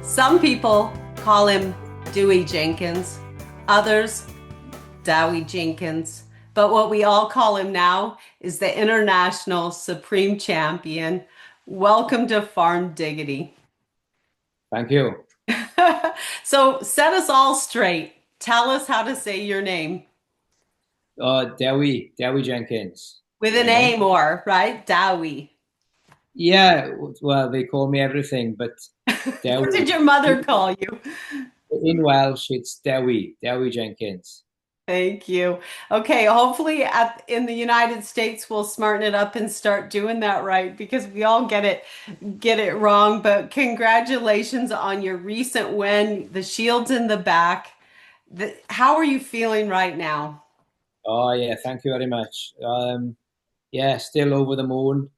Some people call him Dewi Jenkins, others Dewi Jenkins. But what we all call him now is the International Supreme Champion. Welcome to Farm Diggity. Thank you. So set us all straight. Tell us how to say your name Dewi Jenkins. with an You know? A more, right? Dewi. Yeah, well, they call me everything, but What Dewi did your mother call you? in Welsh, it's Dewi Jenkins. Thank you. Okay, hopefully in the United States we'll smarten it up and start doing that right because we all get it wrong. But congratulations on your recent win. The shield's in the back. How are you feeling right now? Oh yeah, thank you very much. Yeah, still over the moon.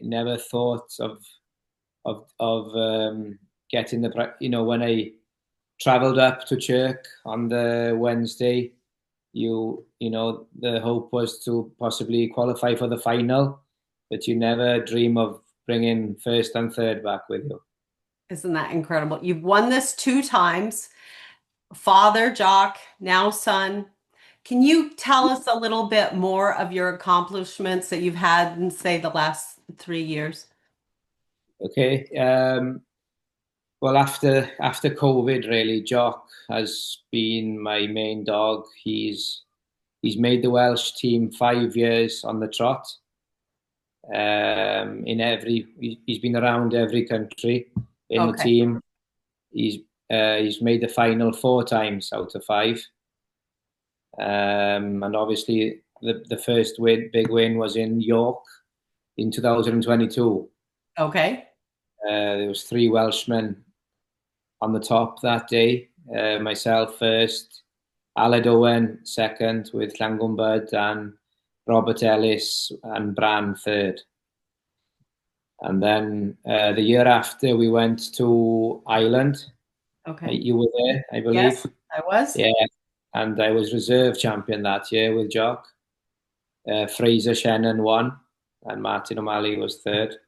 Never thought of getting when I traveled up to Chirk on the Wednesday. The hope was to possibly qualify for the final, but you never dream of bringing first and third back with you. Isn't that incredible? You've won this two times. Father, Jock, now son. Can you tell us a little bit more of your accomplishments that you've had in, say, the last 3 years? Okay. Well, after COVID, really, Jock has been my main dog. He's made the Welsh team 5 years on the trot. He's been around every country in the Okay. team. He's made the final 4 times out of 5. And obviously the first big win was in York in 2022. Okay. There was 3 Welshmen on the top that day. Myself first, Aled Owen second with Llangumbud, and Robert Ellis and Bran third. And then the year after we went to Ireland. Okay. You were there, I believe. Yes, I was. Yeah, and I was reserve champion that year with Jock. Fraser Shannon won, and Martin O'Malley was third.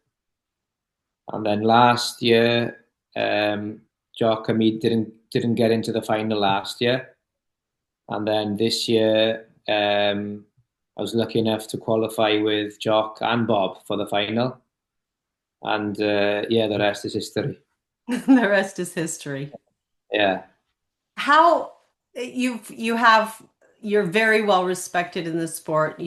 And then last year, Jock and me didn't get into the final last year. And then this year, I was lucky enough to qualify with Jock and Bob for the final. And yeah, the rest is history. The rest is history. Yeah. How you're very well respected in the sport.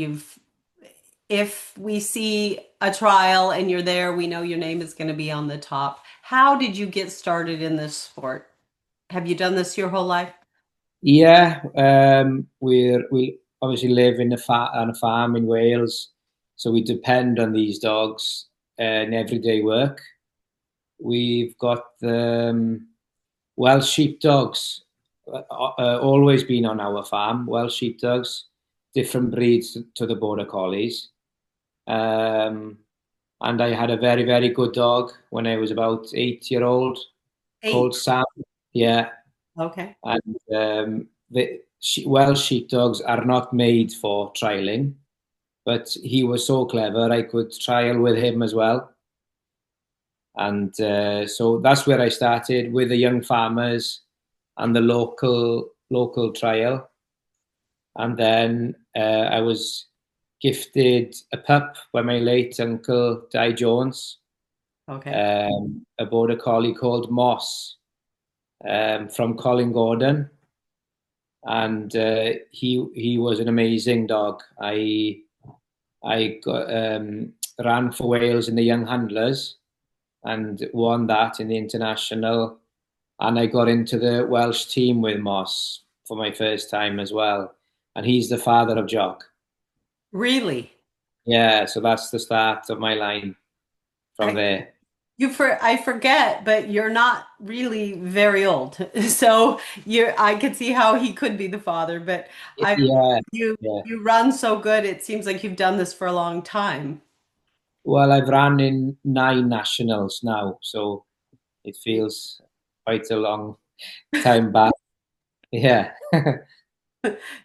If we see a trial and you're there, we know your name is going to be on the top. How did you get started in this sport? Have you done this your whole life? Yeah, we obviously live on a farm in Wales, so we depend on these dogs in everyday work. We've got the Welsh sheepdogs, always been on our farm. Welsh sheepdogs, different breeds to the border collies. Um, and I had a very, very good dog when I was about 8 year old called 8. Sam. Yeah, Okay. and the Welsh sheepdogs are not made for trialing, but he was so clever I could trial with him as well. And so that's where I started with the young farmers and the local trial. And then I was gifted a pup by my late uncle Di Jones, Okay. a border collie called Moss, from Colin Gordon, and he was an amazing dog. I ran for Wales in the young handlers and won that in the international, and I got into the Welsh team with Moss for my first time as well. And he's the father of Jock. Really? Yeah, so that's the start of my line from I there. I forget, but you're not really very old. So I could see how he could be the father, but I Yeah, you yeah. you run so good, it seems like you've done this for a long time. Well, I've run in 9 nationals now, so it feels quite a long time back. Yeah.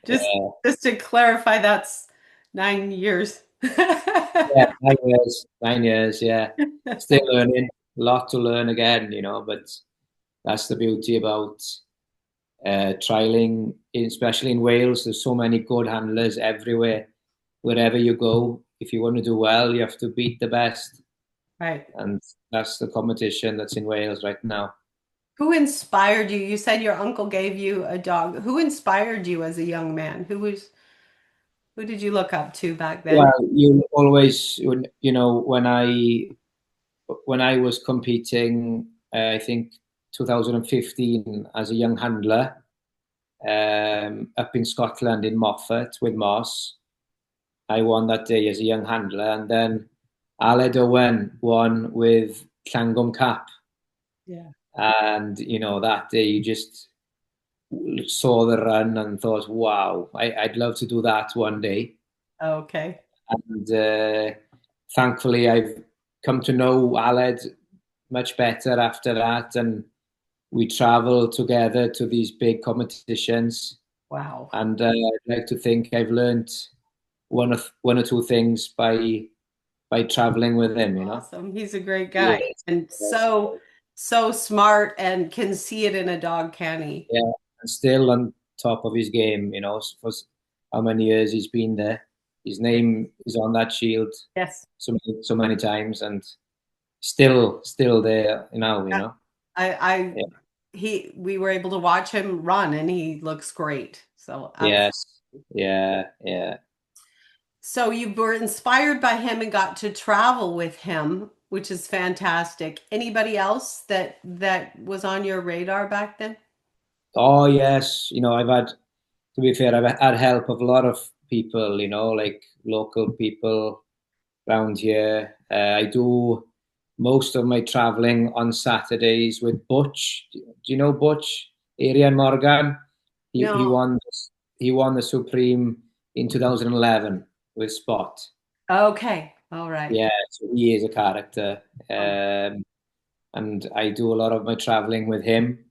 Just Yeah, just to clarify, that's 9 years. yeah, 9 years, 9 years, yeah. Still learning. lot to learn again, but that's the beauty about trialing, especially in Wales. There's so many good handlers everywhere. Wherever you go, if you want to do well, you have to beat the best. Right. And that's the competition that's in Wales right now. Who inspired you? You said your uncle gave you a dog. Who inspired you as a young man? Who did you look up to back then? Well, you always, when I was competing, I think 2015 as a young handler up in Scotland in Moffat with Moss. I won that day as a young handler, and then Aled Owen won with Llangwm Cap. Yeah. And that day you just saw the run and thought, "Wow, I'd love to do that one day." Okay. And thankfully, I've come to know Aled much better after that, and we travel together to these big competitions. Wow. And I'd like to think I've learned one or two things by traveling with him. Awesome. He's a great guy Yes, and yes, so smart and can see it in a dog, can he? yeah, and still on top of his game, for how many years he's been there. His name is on that shield Yes. so many times, and still there now. I Yeah. we were able to watch him run and he looks great. So Yes, yeah, yeah. so you were inspired by him and got to travel with him, which is fantastic. Anybody else that was on your radar back then? Oh yes, I've had to be fair, I've had help of a lot of people, like local people around here. I do most of my traveling on Saturdays with Butch. Do you know Butch? Adrian Morgan. He No. won he won the Supreme in 2011 with Spot. Okay. All right. Yeah, so he is a character. Oh, And I do a lot of my traveling with him.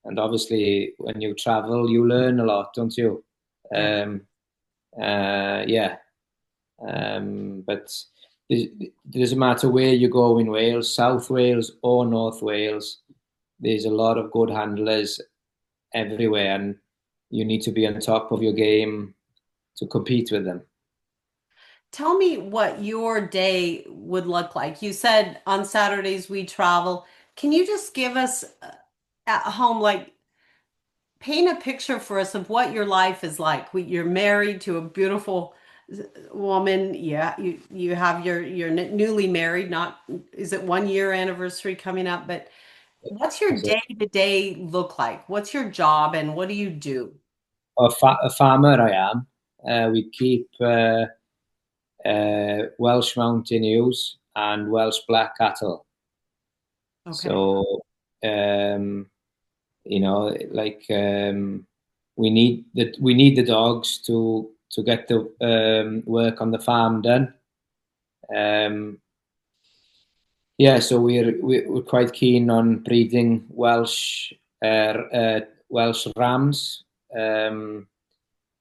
And obviously, when you travel, you learn a lot, don't you? yeah. Um, yeah. But it doesn't matter where you go in Wales, South Wales or North Wales, there's a lot of good handlers everywhere, and you need to be on top of your game to compete with them. Tell me what your day would look like. You said on Saturdays we travel. Can you just give us at home, like paint a picture for us of what your life is like? You're married to a beautiful woman. Yeah, you have your newly married. Not is it 1 year anniversary coming up? But what's your So, day to day look like? What's your job and what do you do? a farmer I am. We keep Welsh Mountain Ewes and Welsh Black cattle. Okay. So, um, like we need the dogs to get the work on the farm done. Um, yeah, so we're quite keen on breeding Welsh rams. Um,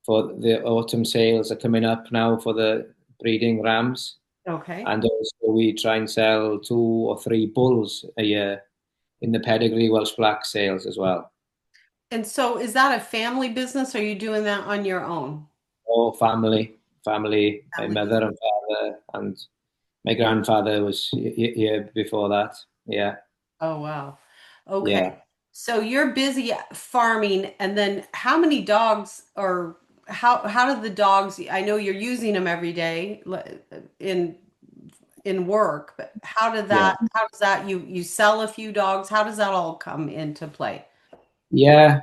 for the autumn sales are coming up now for the breeding rams, Okay. and also we try and sell 2 or 3 bulls a year in the pedigree Welsh Black sales as well. And so is that a family business? Or are you doing that on your own? All family, my Family mother business. and father, and my grandfather was here before that. Yeah, Oh, wow. Okay. yeah, So you're busy farming, and then how many dogs or how do the dogs, I know you're using them every day in work, but yeah, how does that you sell a few dogs? How does that all come into play? yeah.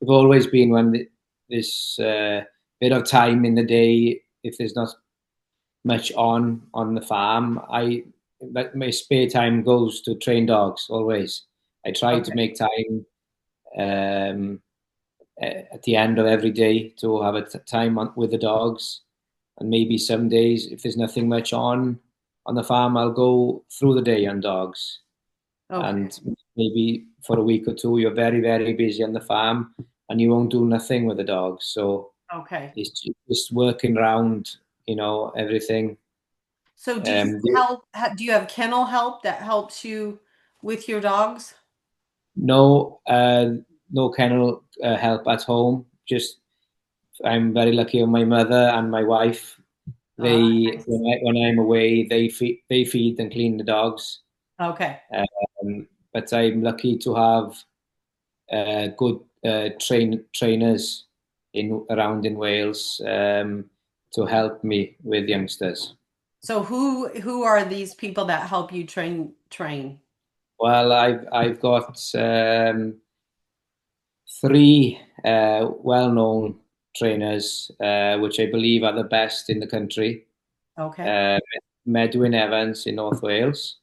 I've always been this bit of time in the day. If there's not much on the farm, my spare time goes to train dogs. Always, I try to Okay. make time um, at the end of every day to have a time with the dogs. And maybe some days, if there's nothing much on the farm, I'll go through the day on dogs. Okay. And maybe for a week or two, you're very, very busy on the farm and you won't do nothing with the dogs. So Okay. it's just working around, everything. So do you Um, do you have kennel help that helps you with your dogs? no, no kennel help at home. Just I'm very lucky on my mother and my wife. Ah, They nice. when I'm away, they feed and clean the dogs. Okay. But I'm lucky to have good trainers in around in Wales to help me with youngsters. So who are these people that help you train? Well, I've got three well-known trainers, which I believe are the best in the country. Okay. Uh, Medwyn Evans in North Wales,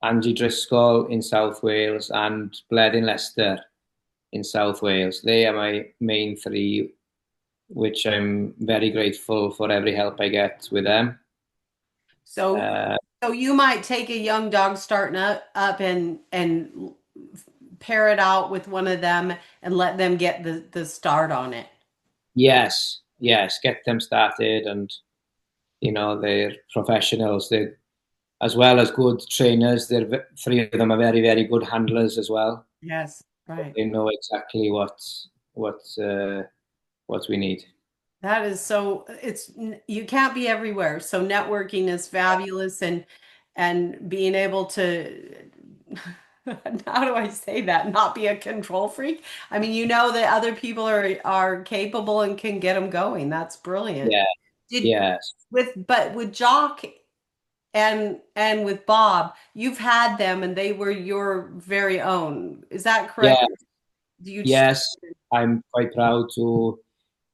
Angie Driscoll in South Wales, and Bledin Leicester in South Wales. They are my main three, which I'm very grateful for every help I get with them. So Uh, so you might take a young dog starting up and pair it out with one of them and let them get the start on it. yes, yes, get them started, and they're professionals. They as well as good trainers. Three of them are very, very good handlers as well. Yes, right. They know exactly what uh, what we need. That is so you can't be everywhere. So networking is fabulous and being able to how do I say that? Not be a control freak. I mean, you know that other people are capable and can get them going. That's brilliant. Yeah, Did yes, but with Jock and with Bob, you've had them and they were your very own. Is that correct? yeah, Do you yes. I'm quite proud to,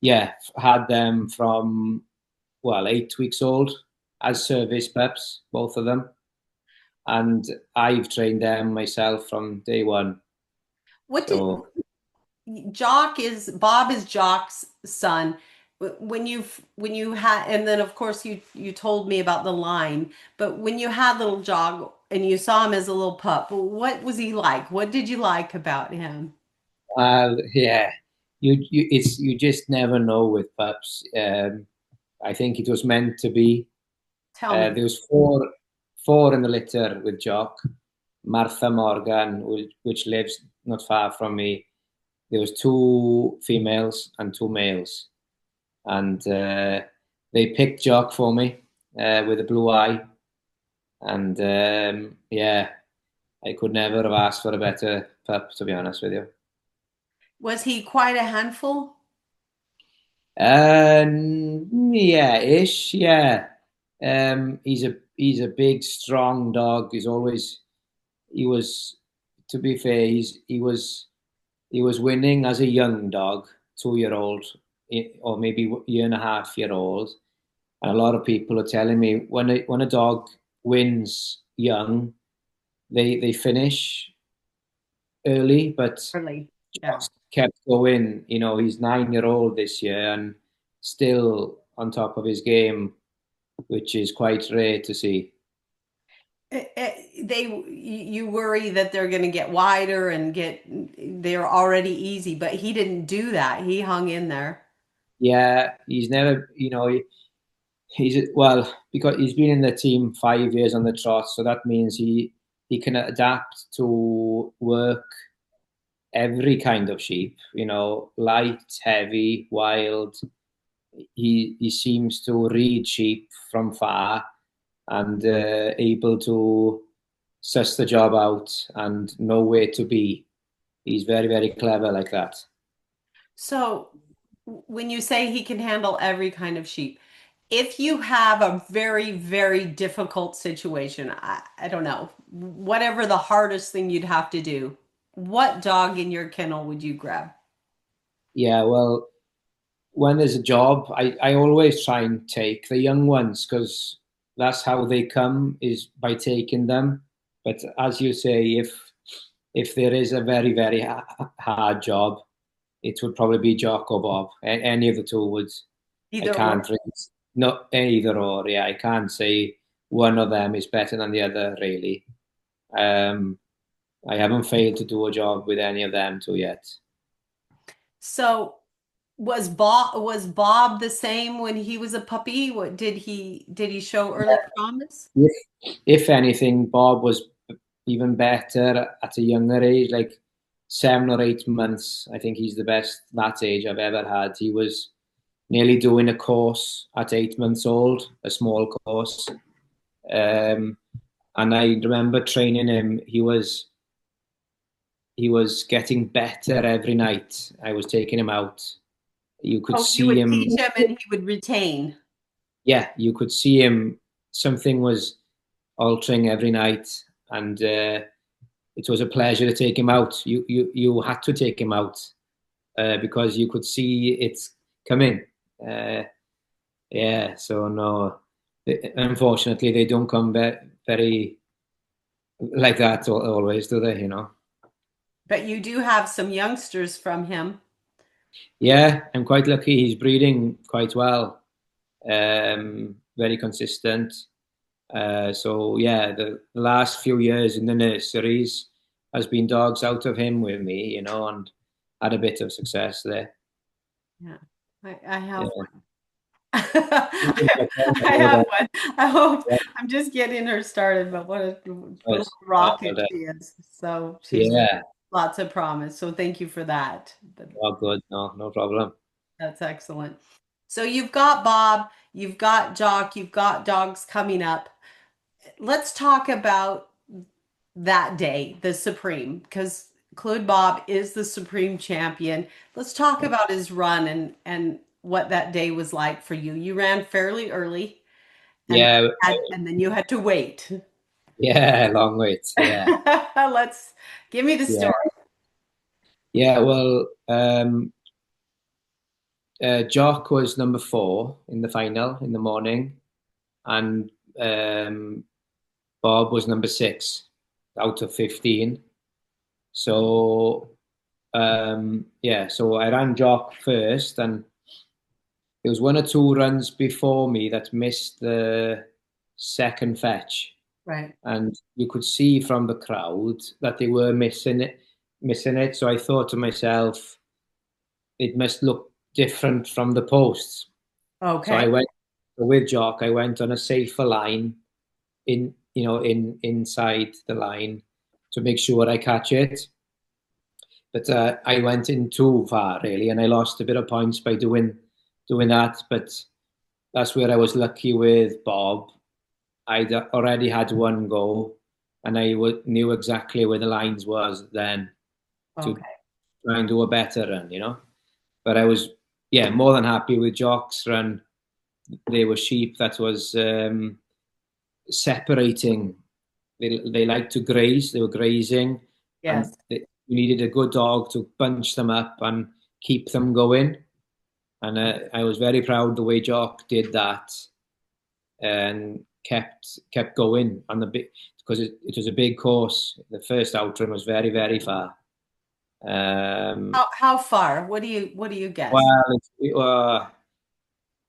yeah, had them from 8 weeks old as service pups, both of them, and I've trained them myself from day one. what did So Jock is Bob is Jock's son. When you had and then of course you told me about the line, but when you had little Jock and you saw him as a little pup, what was he like? What did you like about him? yeah, you just never know with pups. I think it was meant to be. Tell me. There was four in the litter with Jock. Martha Morgan, which lives not far from me. There was two females and two males, and they picked Jock for me with a blue eye, and yeah, I could never have asked for a better pup, to be honest with you. Was he quite a handful? Yeah, ish, yeah. He's a big, strong dog. He was, to be fair, he was winning as a young dog, 2 year old, or maybe year and a half year old. And a lot of people are telling me when a dog wins young, they finish early, but Really? Yeah. just kept going. He's 9 year old this year and still on top of his game, which is quite rare to see. You worry that they're going to get wider and they're already easy, but he didn't do that. He hung in there. Yeah, he's never, he's well because he's been in the team 5 years on the trot, so that means he can adapt to work every kind of sheep. Light, heavy, wild. He seems to read sheep from far and able to suss the job out and know where to be. He's very, very clever like that. So when you say he can handle every kind of sheep, if you have a very, very difficult situation, I don't know, whatever the hardest thing you'd have to do, what dog in your kennel would you grab? Yeah, well, when there's a job, I always try and take the young ones because that's how they come is by taking them. But as you say, if there is a very, very hard job, it would probably be Jock or Bob. Any of the two would. I Either or. can't really, not either or. Yeah, I can't say one of them is better than the other. Really, um, I haven't failed to do a job with any of them two yet. So Was Bob the same when he was a puppy? What did he show early promise? If anything, Bob was even better at a younger age, like 7 or 8 months. I think he's the best that age I've ever had. He was nearly doing a course at 8 months old, a small course. Um, and I remember training him. He was getting better every night. I was taking him out. You could Oh, you see would him. teach him and he would retain. Yeah, you could see him. Something was altering every night, and it was a pleasure to take him out. You had to take him out because you could see it coming. Uh, yeah, so no, unfortunately, they don't come very like that always, do they? But you do have some youngsters from him. Yeah, I'm quite lucky. He's breeding quite well, very consistent. So yeah, the last few years in the nurseries has been dogs out of him with me, and had a bit of success there. Yeah, I Yeah. have one. I have one. I hope I'm just getting her started, but what a little rocket she is. So she's Yeah, lots of promise. So thank you for that. But oh, good. No problem. that's excellent. So you've got Bob, you've got Jock, you've got dogs coming up. Let's talk about that day, the Supreme, because Clwyd Bob is the Supreme champion. Let's talk about his run and what that day was like for you. You ran fairly early and Yeah, and then you had to wait. yeah, long wait. Yeah, Let's give me the yeah, story. yeah. Well, Jock was number 4 in the final in the morning, and um, Bob was number 6 out of 15. So yeah, so I ran Jock first, and there was 1 or 2 runs before me that missed the second fetch, Right. and you could see from the crowd that they were missing it. So I thought to myself, it must look different from the posts. So Okay. I went with Jock. I went on a safer line inside the line to make sure I catch it. But I went in too far really, and I lost a bit of points by doing that. But that's where I was lucky with Bob. I'd already had one go, and I knew exactly where the lines was then to Okay. try and do a better run. But I was, yeah, more than happy with Jock's run. They were sheep that was separating. They like to graze. They were grazing, and Yes. you needed a good dog to bunch them up and keep them going. And I was very proud the way Jock did that and kept going on the big, because it was a big course. The first outrun was very very far. How far? What do you guess? Well,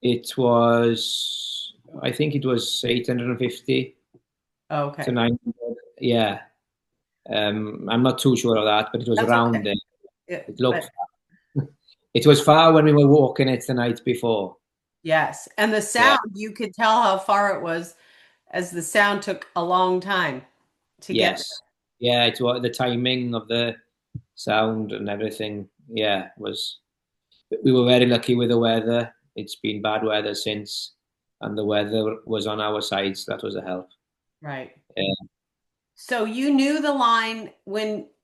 it was, I think it was 850 to Okay. 900. Yeah. I'm not too sure of that, but it was That's okay. around there. It looked, But it was far when we were walking it the night before. yes, and the Yeah. sound, you could tell how far it was as the sound took a long time to get Yes. Yeah. It's what the timing of the sound and everything. Yeah. We were very lucky with the weather. It's been bad weather since, and the weather was on our side, so that was a help. there. Right. Yeah. So you knew the line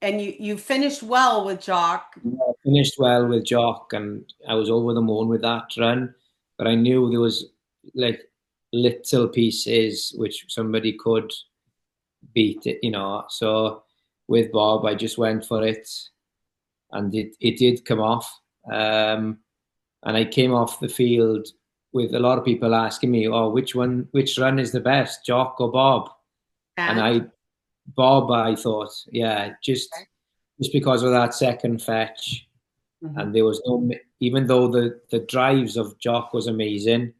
and you finished well with Jock. I finished well with Jock, and I was over the moon with that run. But I knew there was like little pieces which somebody could beat it. So with Bob, I just went for it, and it did come off. And I came off the field with a lot of people asking me, "Oh, which run is the best, Jock or Bob?" And And Bob, I thought, yeah, just because of that second fetch. mhm. And there was no, even though the drives of Jock was amazing,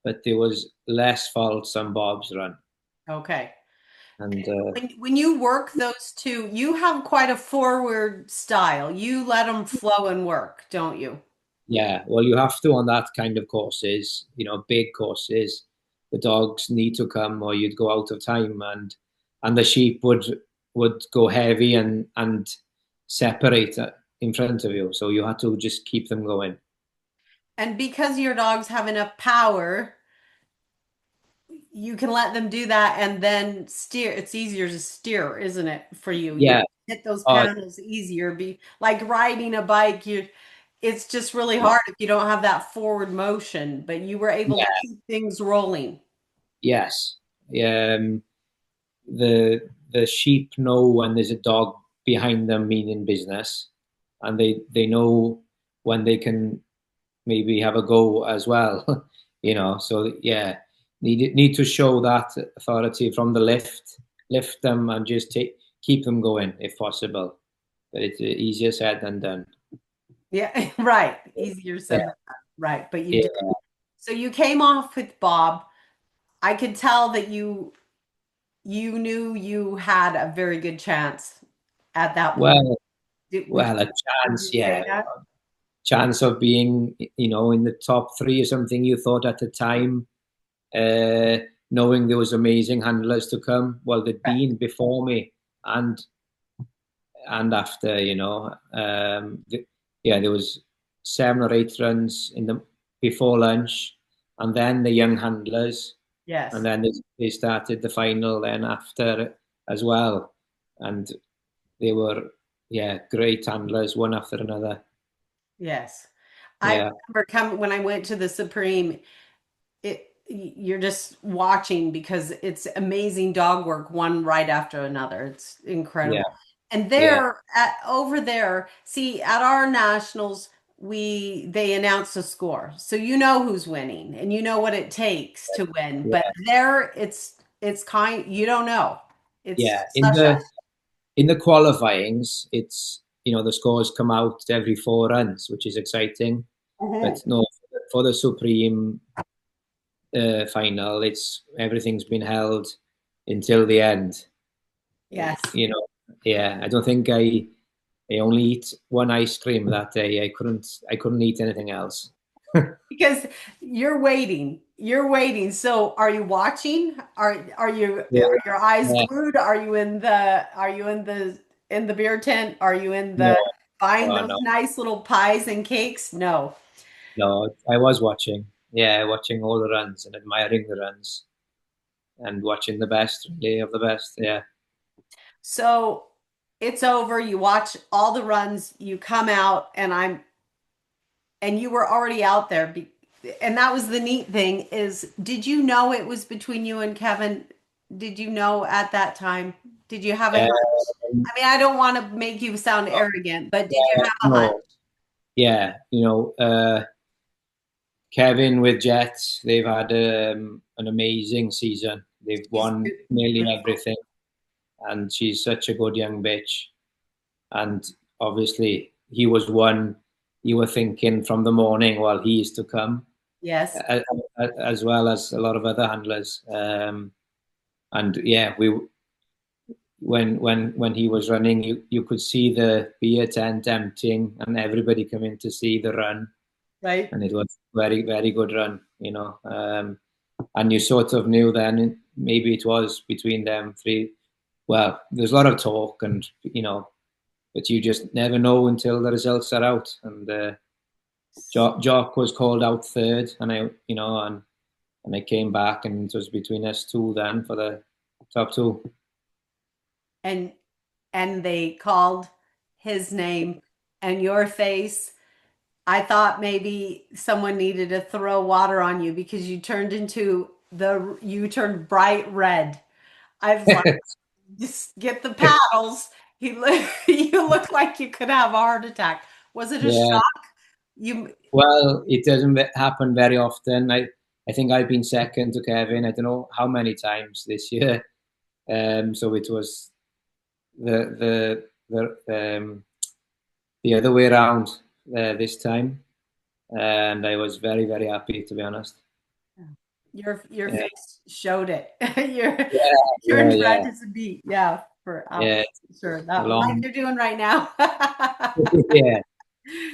but there was less faults on Bob's run. Okay. And When you work those two, you have quite a forward style. You let them flow and work, don't you? Yeah, well, you have to on that kind of courses, big courses. The dogs need to come, or you'd go out of time, and the sheep would go heavy and separate in front of you. So you had to just keep them going. And because your dogs have enough power, you can let them do that and then steer. It's easier to steer, isn't it, for you? You Yeah. hit those Oh, panels easier. Be like riding a bike, it's just really yeah. hard if you don't have that forward motion, but you were able to Yeah. keep things rolling. Yes. Um, the sheep know when there's a dog behind them meaning business, and they know when they can maybe have a go as well. So yeah, need to show that authority from the lift them and just keep them going if possible. But it's easier said than done. Yeah, right. Easier Yeah, said than done. Right, but you yeah. did. So you came off with Bob. I could tell that you knew you had a very good chance at that point. Well, Would a chance, you yeah, say that? chance of being, in the top three or something. You thought at the time, uh, knowing there was amazing handlers to come. Well, they'd been before me, and after, yeah, there was 7 or 8 runs in the before lunch, and then the young handlers, and Yes. then they started the final then after as well, and they were, yeah, great handlers one after another. Yes. I Yeah, remember coming when I went to the Supreme, you're just watching because it's amazing dog work, one right after another. It's yeah, incredible. And yeah, there at over there, see, at our nationals, they announce a score. So you know who's winning and you know what it takes to win. But yeah, there it's kind you don't know. It's yeah. In such a the qualifyings, it's, the scores come out every 4 runs, which is exciting. But Mhm. no, for the Supreme final, it's everything's been held until the end. Yes. Yeah. I don't think I only eat one ice cream that day. I couldn't eat anything else. Because you're waiting. You're waiting. So are you watching? Yeah, Are your eyes yeah. glued? Are you in the beer tent? Are you in No, the buying no, those no, nice little pies and cakes? No. no. I was watching. Yeah, watching all the runs and admiring the runs and watching the best, really, of the best. Yeah, So it's over. You watch all the runs, you come out, and you were already out there. And that was the neat thing is, did you know it was between you and Kevin? Did you know at that time? Did you have a hunch? um, I mean, I don't want to make you sound arrogant, but did you yeah, have a hunch? no, yeah. Kevin with Jets, they've had an amazing season. They've He's won nearly beautiful. everything, and she's such a good young bitch. And obviously, he was one you were thinking from the morning while he is to come, Yes, as well as a lot of other handlers. And yeah, when he was running, you could see the beer tent emptying and everybody coming to see the run, right? and it was very very good run. And you sort of knew then maybe it was between them three. Well, there's a lot of talk, and but you just never know until the results are out. And Jock was called out third, and I came back, and it was between us two then for the top two. And they called his name and your face. I thought maybe someone needed to throw water on you because you turned bright red. I was like, just get the paddles. You look like you could have a heart attack. Was it a Yeah. shock? You Well, it doesn't happen very often. I think I've been second to Kevin. I don't know how many times this year. So it was the other way around this time, and I was very very happy, to be honest. your Yeah, face showed it. You're yeah, yeah, turned red yeah. as a beet. Yeah, for Yeah. sure. That like Long. you're doing right now. Yeah,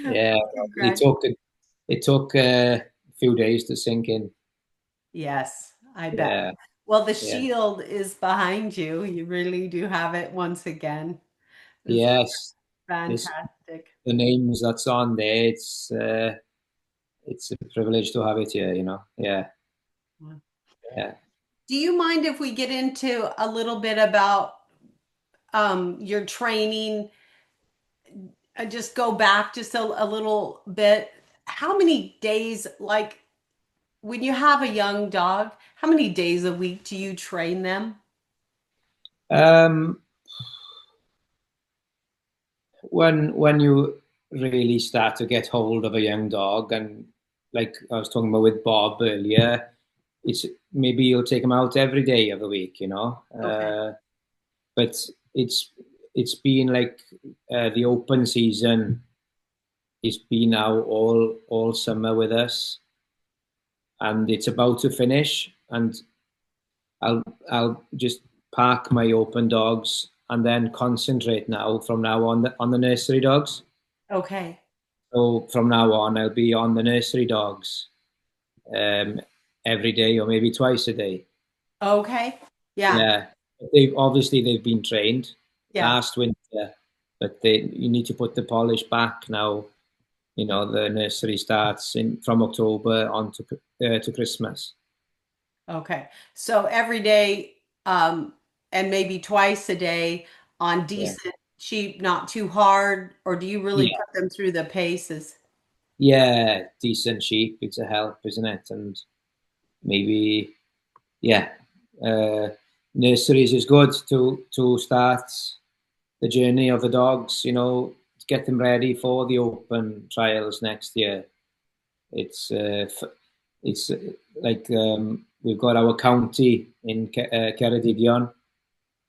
yeah. He Congrats. took it. it took a few days to sink in. Yes, I bet. Yeah, Well, the yeah, shield is behind you. You really do have it once again. This is yes. This fantastic. the names that's on there. It's a privilege to have it here. Yeah, yeah. Do you mind if we get into a little bit about your training? Just go back just a little bit. How many days, like when you have a young dog, how many days a week do you train them? Um, when you really start to get hold of a young dog, and like I was talking about with Bob earlier, it's maybe you'll take him out every day of the week, Okay. but it's it's been like the open season is been now all summer with us, and it's about to finish, and I'll I'll just park my open dogs and then concentrate now from now on the nursery dogs. Okay. So from now on, I'll be on the nursery dogs um, every day or maybe twice a day. Okay. Yeah. Yeah, they've been trained Yeah. last winter, but they you need to put the polish back now. The nursery starts in from October on to Christmas. Okay. So every day, and maybe twice a day on Yeah, decent sheep, not too hard, or do you really yeah, put them through the paces? yeah. Decent sheep. It's a help, isn't it? And maybe yeah, uh, nurseries is good to start the journey of the dogs, to get them ready for the open trials next year. It's it's like we've got our county in Ceredigion,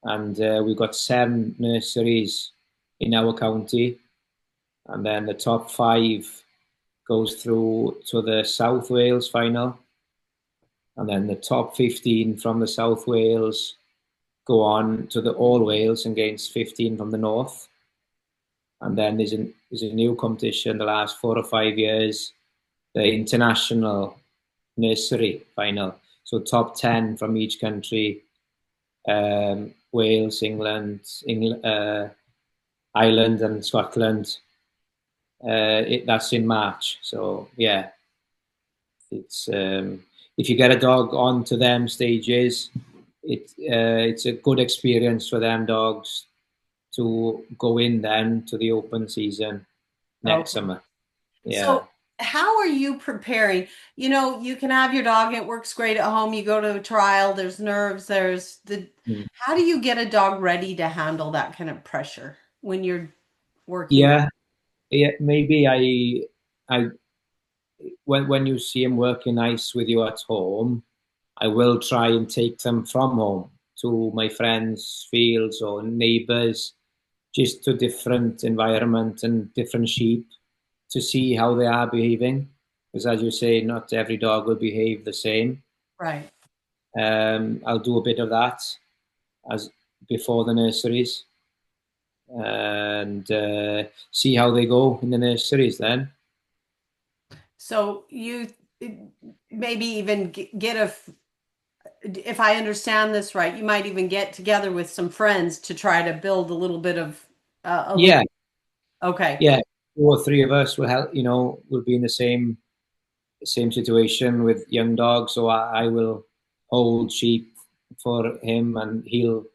and we've got 7 nurseries in our county, and then the top 5 goes through to the South Wales final, and then the top 15 from the South Wales go on to the All Wales against 15 from the North. And then there's a new competition the last 4 or 5 years, the international nursery final. So top 10 from each country, Wales, England, Ireland, and Scotland. That's in March. So yeah, it's if you get a dog onto them stages, it's a good experience for them dogs to go in then to the open season next Okay. summer. Yeah. So how are you preparing? You can have your dog, it works great at home. You go to a trial, there's nerves, Mm. how do you get a dog ready to handle that kind of pressure when you're working? Yeah. Yeah. Maybe I when you see them working nice with you at home, I will try and take them from home to my friends' fields or neighbours, just to different environment and different sheep to see how they are behaving. Because as you say, not every dog will behave the same. Right. I'll do a bit of that as before the nurseries and see how they go in the nurseries then. So you maybe even get if I understand this right, you might even get together with some friends to try to build a little bit of a little. Yeah, Okay. yeah. 2 or 3 of us will help. Will be in the same situation with young dogs. So I will hold sheep for him, and he'll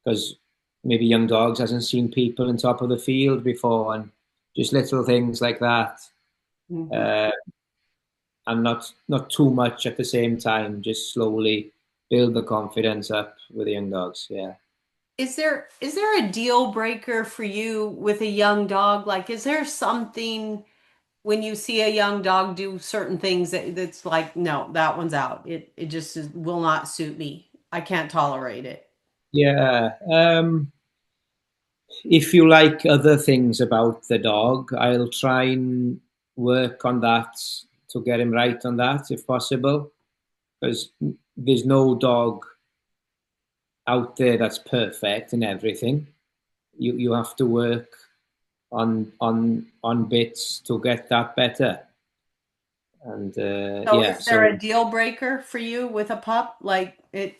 because maybe young dogs hasn't seen people on top of the field before, and just little things like that. Mhm. Uh, and not too much at the same time. Just slowly build the confidence up with the young dogs. Yeah. Is there a deal breaker for you with a young dog? Like, is there something when you see a young dog do certain things that's like, no, that one's out. It just will not suit me. I can't tolerate it. Yeah. If you like other things about the dog, I'll try and work on that to get him right on that if possible. Because there's no dog out there that's perfect in everything. You have to work on bits to get that better. And So yeah, is there a so deal breaker for you with a pup? Like it,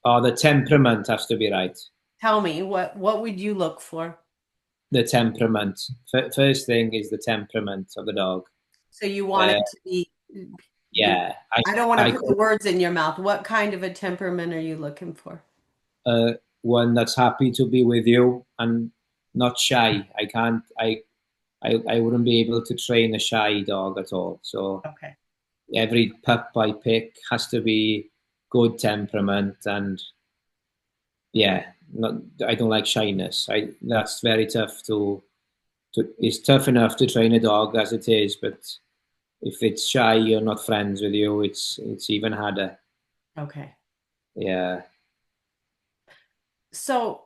the temperament has to be right. tell me what would you look for? The temperament. First thing is the temperament of the dog. So you want Uh, it to be, yeah, I don't want to I put the words in your mouth. What kind of a temperament are you looking for? uh, one that's happy to be with you and not shy. I can't. I wouldn't be able to train a shy dog at all. So Okay. every pup I pick has to be good temperament and yeah, not, I don't like shyness. That's very tough it's tough enough to train a dog as it is, but if it's shy or not friends with you, it's even harder. Okay. Yeah. So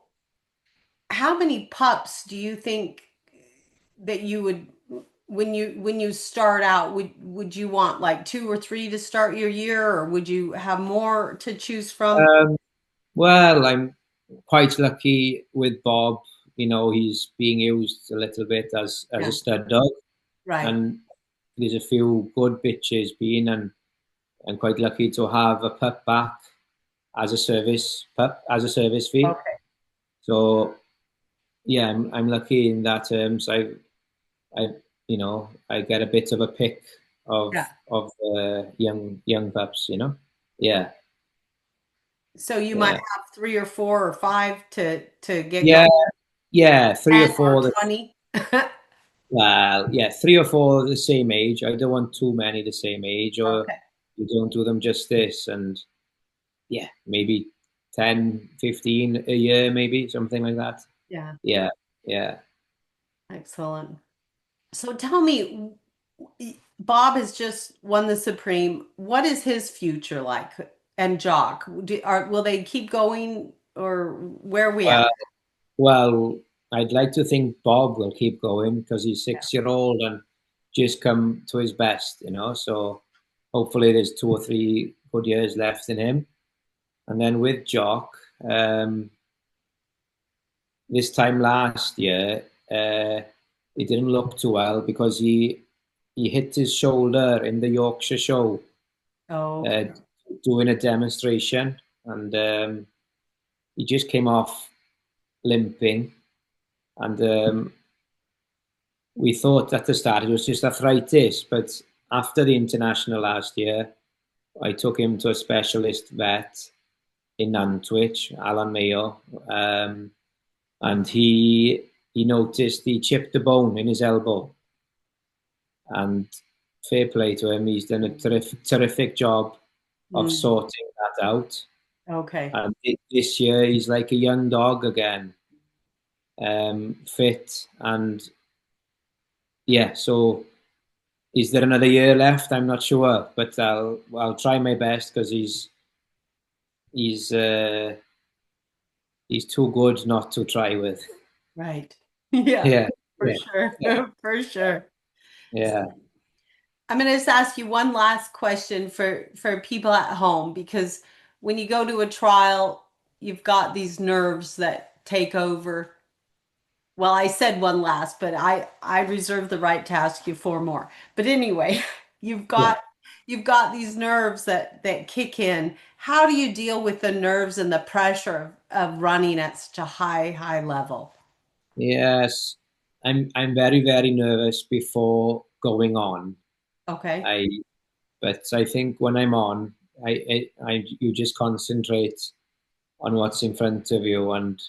how many pups do you think that you would when you start out would you want like two or three to start your year or would you have more to choose from? Um, well, I'm quite lucky with Bob. You know, he's being used a little bit as a Yeah. stud dog, Right. and there's a few good bitches being, and I'm quite lucky to have a pup back as a service pup as a service fee. Okay. So yeah, I'm lucky in that terms. I I get a bit of a pick Yeah. of young pups. You know, yeah, So you might yeah, have three or four or five to get going, yeah, yeah. Three or 10 or four. 20. Well, yeah, three or four the same age. I don't want too many the same age, or Okay. you don't do them justice. And yeah, maybe 10, 15 a year, maybe something like that. Yeah. Yeah, yeah. Excellent. So tell me, Bob has just won the Supreme. What is his future like? And Jock, will they keep going or where are we at? Uh, well, I'd like to think Bob will keep going because he's Yeah. 6 year old and just come to his best, you know. So hopefully there's 2 or 3 good years left in him. And then with Jock, this time last year, he didn't look too well because he hit his shoulder in the Yorkshire show, Oh, uh, okay. doing a demonstration, and he just came off limping. And we thought at the start it was just arthritis, but after the international last year, I took him to a specialist vet in Nantwich, Alan Mayo, and he noticed he chipped a bone in his elbow. And fair play to him, he's done a terrific job of Mm, sorting that out. okay. And this year he's like a young dog again, fit and yeah. So is there another year left? I'm not sure, but I'll try my best because he's uh, he's too good not to try with. Right. Yeah, Yeah, for yeah, sure. yeah, For sure. yeah, I'm going to just ask you one last question for people at home because when you go to a trial, you've got these nerves that take over. Well, I said one last, but I reserve the right to ask you four more. But anyway, you've yeah. got you've got these nerves that kick in. How do you deal with the nerves and the pressure of running at such a high level? Yes, I'm very nervous before going on. Okay. I but I think when I'm on, I you just concentrate on what's in front of you, and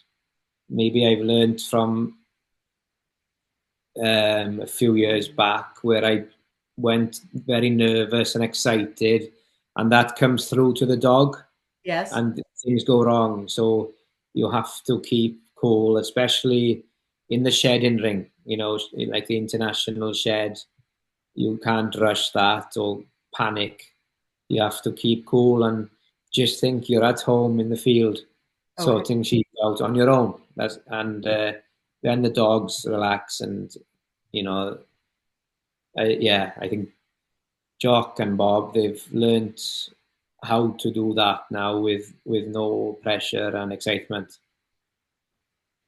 maybe I've learned from a few years back where I went very nervous and excited, and that comes through to the dog, Yes. and things go wrong. So you have to keep cool, especially in the shedding ring. You know, like the international shed, you can't rush that or panic. You have to keep cool and just think you're at home in the field, Okay. sorting sheep out on your own. And then the dogs relax, and you know, yeah, I think Jock and Bob they've learnt how to do that now with no pressure and excitement.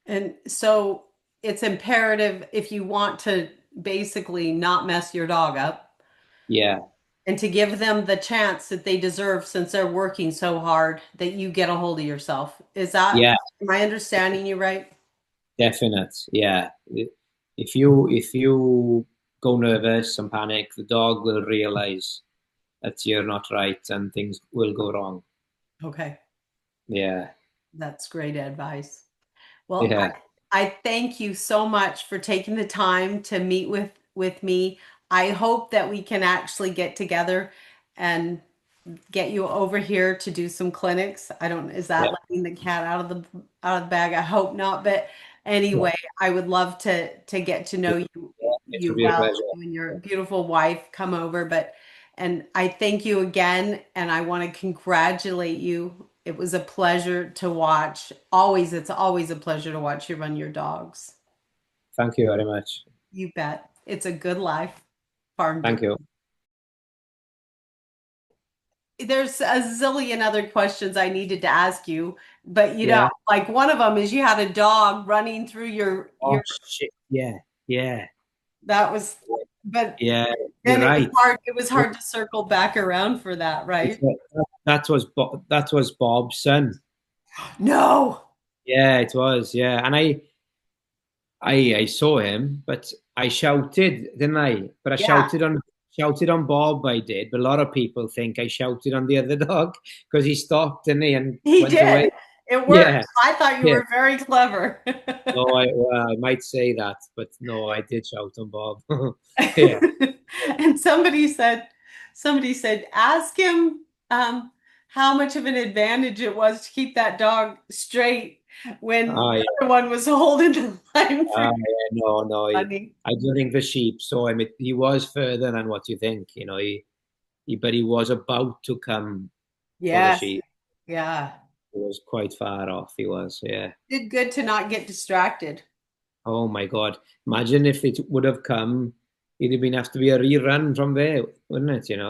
And so it's imperative if you want to basically not mess your dog up, Yeah, and to give them the chance that they deserve since they're working so hard that you get a hold of yourself. yeah, Am I understanding you right? definite. Yeah. If you go nervous and panic, the dog will realize that you're not right and things will go wrong. Okay, Yeah. that's great advice. Well, Yeah. I thank you so much for taking the time to meet with me. I hope that we can actually get together and get you over here to do some clinics. I don't, is Yeah. that letting the cat out of the bag? I hope not. But Yeah. anyway, I would love to get to know Yeah. It you will be a well, pleasure. you and your beautiful wife come over. But and I thank you again, and I want to congratulate you. It was a pleasure to watch. Always, it's always a pleasure to watch you run your dogs. Thank you very much. You bet. It's a good life. Farm to Thank you. There's a zillion other questions I needed to ask you, but Yeah. like one of them is you had a dog running through Oh your shit. Yeah. Yeah. that was but Yeah. You're then right. it was hard to circle back around for that, right? That was Bob's son. No. Yeah, it was. Yeah, and I saw him, but I shouted, didn't I? But I Yeah, shouted on Bob. I did, but a lot of people think I shouted on the other dog because he stopped, didn't he, and he went away. did. It worked. Yeah, I thought you yeah. were very clever. No, I might say that, but no, I did shout on Bob. Yeah. And somebody said, ask him how much of an advantage it was to keep that dog straight when Oh, the yeah. other one was holding the line for Yeah. No, no. money. I don't think the sheep saw him. He was further than what you think. But he was about to come for the Yes. sheep. Yeah. He was quite far off. He was, yeah. Did good to not get distracted. Oh my God. Imagine if it would have come, it'd have been have to be a rerun from there, wouldn't it?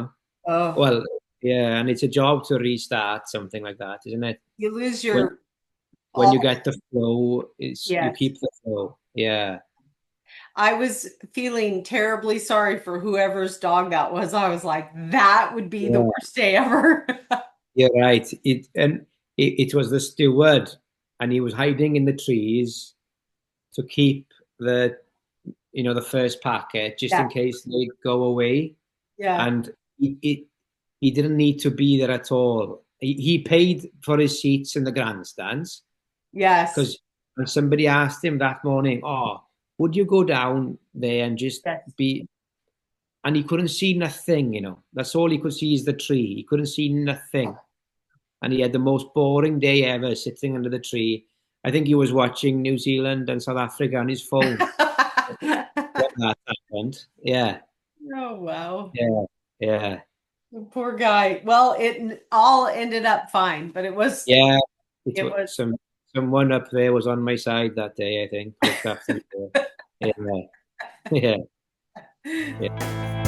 Oh, Well, yeah, and it's a job to restart something like that, isn't it? you lose When your when you all. get the flow, is you Yes. keep the flow. Yeah. I was feeling terribly sorry for whoever's dog that was. I was like, that would be the Yeah. worst day ever. You're right. It was the steward, and he was hiding in the trees to keep the first packet just Yeah. in case they go away. Yeah. And he didn't need to be there at all. He paid for his seats in the grandstands Yes. because somebody asked him that morning, "Oh, would you go down there and just Yes. be?" And he couldn't see nothing. That's all he could see is the tree. He couldn't see nothing, and he had the most boring day ever sitting under the tree. I think he was watching New Zealand and South Africa on his phone when that happened. Yeah, Oh, wow. yeah, yeah. The poor guy. Well, it all ended up fine, but Yeah, it was someone up there was on my side that day, I think, looked after me. Yeah, yeah, yeah.